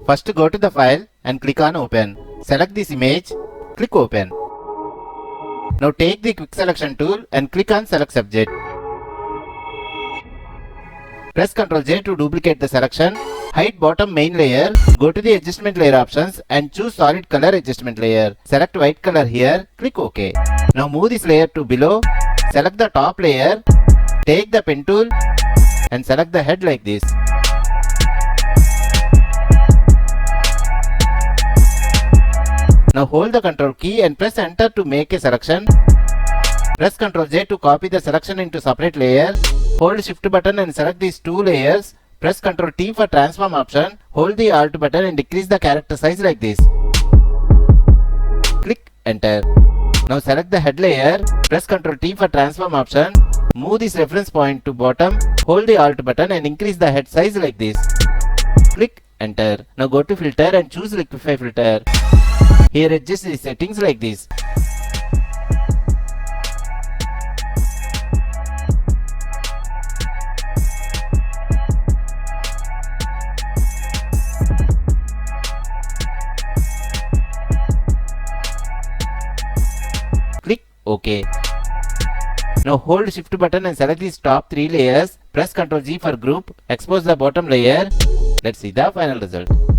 First go to the file and click on open. Select this image, click open. Now take the quick selection tool and click on select subject. Press Ctrl J to duplicate the selection. Hide bottom main layer. Go to the adjustment layer options and choose solid color adjustment layer. Select white color here. Click OK. Now move this layer to below. Select the top layer. Take the pen tool and select the head like this. Now hold the Ctrl key and press enter to make a selection. Press Ctrl J to copy the selection into separate layer. Hold shift button and select these two layers. Press Ctrl T for transform option. Hold the alt button and decrease the character size like this. Click enter. Now select the head layer. Press Ctrl T for transform option. Move this reference point to bottom. Hold the alt button and increase the head size like this. Click enter. Now go to filter and choose liquify filter. Here adjust the settings like this. Click OK. Now hold shift button and select these top 3 layers. Press Ctrl G for group. Expose the bottom layer. Let's see the final result.